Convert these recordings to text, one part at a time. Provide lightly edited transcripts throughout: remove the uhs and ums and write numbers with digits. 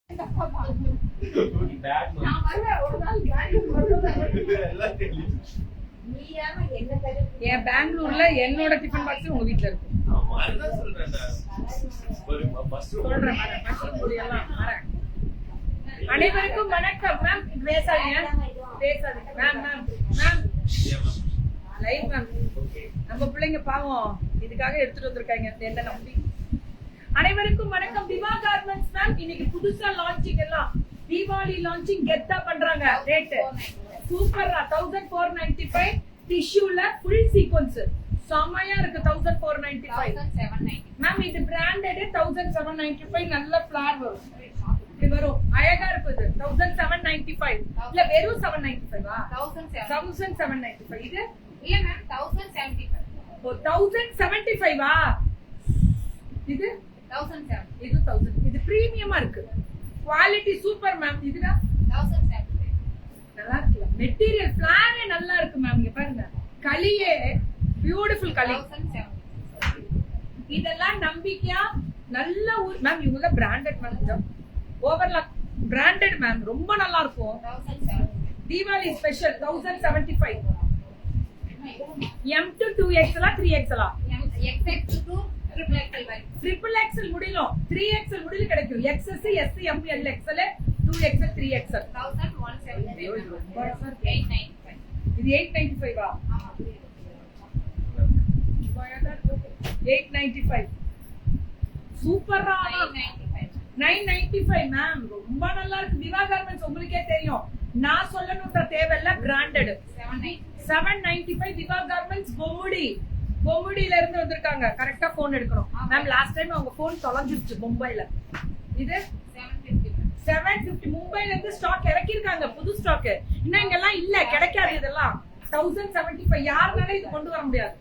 என் பெங்களூர்ல என்னோட tiffin box உங்க வீட்ல இருக்கு. அனைவருக்கும் வணக்கம் மேம். பேசாதீங்க ma'am. Ma'am ma'am live ma'am. நம்ம பிள்ளைங்க பாவம் இதுக்காக எடுத்துட்டு வந்திருக்காங்க என்ன நம்பி. அனைவருக்கும் வணக்கம். திவா கார்மெண்ட்ஸ் மேம் இன்னைக்கு புதுசா லான்ச்சிங் எல்லாம் தீபாவளி லான்ச்சிங் கெத்தா பண்றாங்க. ரேட் சூப்பரா 1495 டிஷ்யூல ஃபுல் சீக்வென்ஸ் செமையா இருக்கு. 1495 மேம். இது பிராண்டட் 1795. நல்ல ஃபிளார் வரும், இது வரும், அழகா இருக்கு. இது 1795 இல்ல வெறும் 795 1795. இது இல்ல மேம் 1075. ஓ 1075 இது 1007. இது 1000. இது பிரீமியமா இருக்கு, குவாலிட்டி சூப்பர் மேம். இதுடா 1075 நல்லா இருக்கு. மெட்டீரியல் ஃபிளாரே நல்லா இருக்கு மேம். இங்க பாருங்க, களியே பியூட்டிஃபுல் களி. 1075 இதெல்லாம் நம்பிக்கையா நல்ல மேம். இவங்க branded ma'am, overlock branded ma'am, ரொம்ப நல்லா இருக்கும். 1075 Deepavali special 1075. M to 2XL 3XL XXL to triple XL முடியலும் 3XL முடியல கிடைக்கும். XS S M L XL 2XL 3XL 1175 895. இது 895 ஆமா 895 சூப்பரா 995 மேம். ரொம்ப நல்லா இருக்கு. திவா கார்மெண்ட்ஸ் உங்களுக்கே தெரியும், நான் சொல்லணும்ன்ற தேவையில்ல. Branded 795 Diva garments. பொம்முடியில இருந்து வந்திருக்காங்க. கரெக்டா போன் எடுக்கணும் மேம். லாஸ்ட் டைம் அவங்க போன் தொலைஞ்சிருச்சு மும்பைல. இது 750 மும்பைல இருந்து ஸ்டாக் இறக்கி இருக்காங்க, புது ஸ்டாக். இன்னும் இங்கெல்லாம் இல்ல, கிடைக்காது. இதெல்லாம் 1075 யாருனால இது கொண்டு வர முடியாது.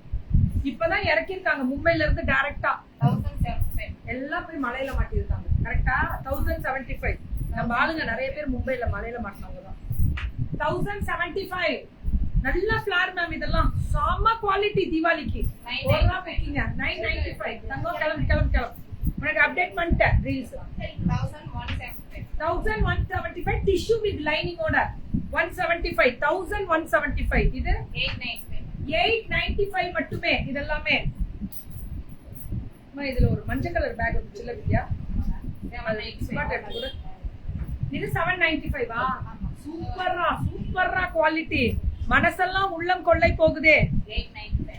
இப்பதான் இறக்கி இருக்காங்க மும்பைல இருந்து டைரக்டா. 1075 எல்லாம் போய் மலையில மாட்டிருக்காங்க. கரெக்டா 1075. நம்ம ஆளுங்க நிறைய பேர் மும்பைல மலையில மாட்டினவங்க தான். 1075 நல்ல ஃபிளார் மேம். இதெல்லாம் செம குவாலிட்டி. தீபாவளிக்கு ஓவரா பேக்கிங்க. 995 தங்கம். கிளம்பு உனக்கு அப்டேட் பண்ணிட்டேன் ரீல்ஸ். 1175 tissue with லைனிங்கோட 175 1175. இது 895 மட்டுமே. இதெல்லாமே இதுல ஒரு மஞ்சள் கலர் பேக் வந்துச்சுல வித்யா, இது 795 சூப்பரா குவாலிட்டி. மனசெல்லாம் உள்ளம் கொள்ளை போகுதே 895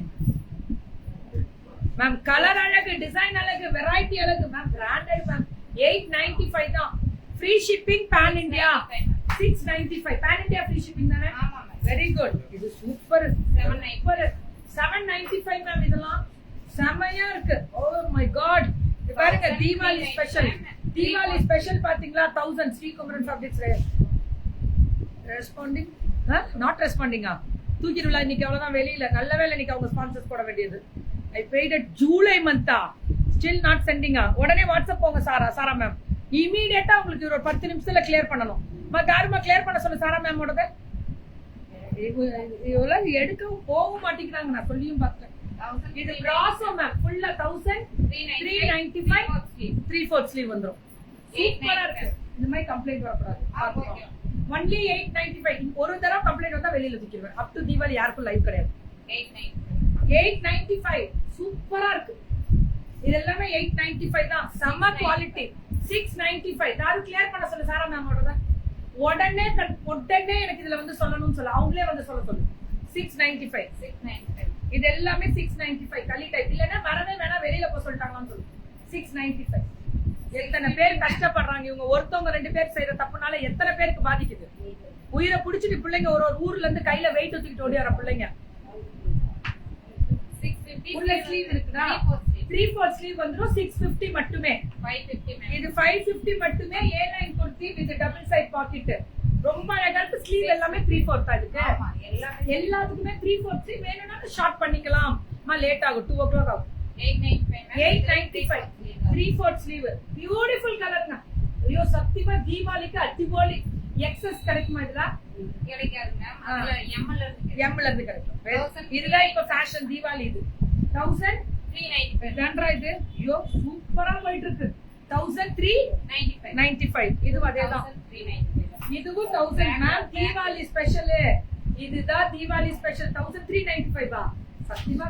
மேம். கலர் அழகு, டிசைன் அழகு, வெரைட்டி அழகு மேம். Branded ma'am. 895 தான். Free shipping pan India 695. Pan India free shipping தானே? ஆமா மேம். Very good. இது சூப்பர் 795 மேம். இதெல்லாம் செமையா இருக்கு. Oh my God. பாருங்க தீபாவளி ஸ்பெஷல். தீபாவளி ஸ்பெஷல் பாத்தீங்களா? 1000 ஸ்ரீகுமரன் ஃபேப்ரிக்ஸ் ரெஸ்பாண்டிங் நாட் ரெஸ்பாண்டிங்கா தூக்கிடுவா இன்னைக்கு. அவ்வளவுதான் வெளியில. நல்ல வேலை இன்னைக்கு அவங்க ஸ்பான்சர்ஸ் போட வேண்டியது. ஐ பெய்ட் அட் ஜூலை மந்தா ஸ்டில் நாட் சென்டிங்கா. உடனே வாட்ஸ்அப் போங்க சாரா மேம். இமீடியட்டா உங்களுக்கு ஒரு 10 நிமிஷத்துல கிளியர் பண்ணணும். யாருமா கிளியர் பண்ண சொல்லு சாரா மேமோடத. இவ்வளவு எடுக்கவும் போகவும் மாட்டேங்கிறாங்க. நான் சொல்லியும் பார்த்தேன். இது பிராசோ மேம். ஃபுல்லா 1395 3/4 ஸ்லீவ் வந்துரும். சூப்பரா இருக்கு. இந்த மாதிரி கம்ப்ளைண்ட் வரக்கூடாது. ஒன்லி 895. ஒரு தடவை கம்ப்ளைண்ட் வந்தா வெளியில தூக்கிடுவேன். அப் டு தீபாவளி யாருக்கும் லைவ் கிடையாது. 895 சூப்பரா இருக்கு. இது எல்லாமே 895 தான். செம்ம குவாலிட்டி. 695 யாரும் கிளியர் பண்ண சொல்லு சாரா மேமோட. உடனே எனக்கு இதுல வந்து சொல்லணும்னு சொல்ல, அவங்களே வந்து சொல்ல சொல்லு. 695 இது எல்லாமே 695 களி டைப். இல்லன்னா வரவே வேணா வெளியில போக சொல்லிட்டாங்கன்னு சொல்லு. 695. எத்தனை பேர் கஷ்டப்படுறாங்க. இவங்க ஒருத்தவங்க 2 பேர் செய்யற தப்புனால எத்தனை பேருக்கு பாதிக்குது. உயிரை புடிச்சிட்டு பிள்ளைங்க ஒரு ஊர்ல இருந்து கையில வெயிட் தூக்கிட்டு ஓடி வர பிள்ளைங்க. 650 உள்ள ஸ்லீவ் இருக்குதா? 3/4 ஸ்லீவ் வந்துரும். 650 மட்டுமே. 550 இது 550 மட்டுமே. A9 kurti with double side pocket. ரொம்ப அழகா இருக்கு. ஸ்லீவ் எல்லாமே 3/4 தான் இருக்கு. ஆமா எல்லாத்துக்குமே 3/4 ஸ்லீவ் வேணும்னா ஷார்ட் பண்ணிக்கலாம். லேட் ஆகும், 2 o'clock ஆகும். 895 3/4 ஸ்லீவ். பியூட்டிஃபுல் கலர்ங்க. ஐயோ சத்தியமா தீபாவளிக்கு அடிபோலி. எக்ஸஸ் கிடைக்குமா இதுல? கிடைக்காது மேம். அதுல M ல இருந்து கிடைக்கும். இதுதான் இப்ப ஃபேஷன் தீபாவளி. இது 1395 இது. ஐயோ சூப்பரா போயிட்டு இருக்கு. 1395 இதுவும் அதேதான். 1395. இதுவும் 1000 மேம். தீபாவளி ஸ்பெஷல் இதுதான். தீபாவளி ஸ்பெஷல் 1395 சத்தியமா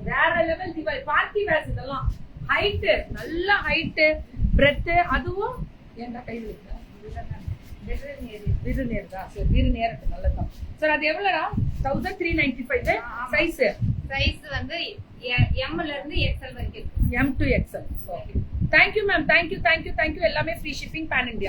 வேற லெவல் தீபாவளி பார்ட்டி வேர்ஸ் இதெல்லாம். ஹைட் நல்ல ஹைட் பிரெத். அதுவும் என்ன கையில் இருக்கா விரு நேர்தா. சரி விரு நேரத்து நல்லதான் சார். அது எவ்வளவுடா? 1395 சைஸ். சைஸ் வந்து M ல இருந்து XL வரைக்கும். M to XL. Thank you ma'am. Thank you எல்லாமே ஃப்ரீ ஷிப்பிங் பேன் இந்தியா.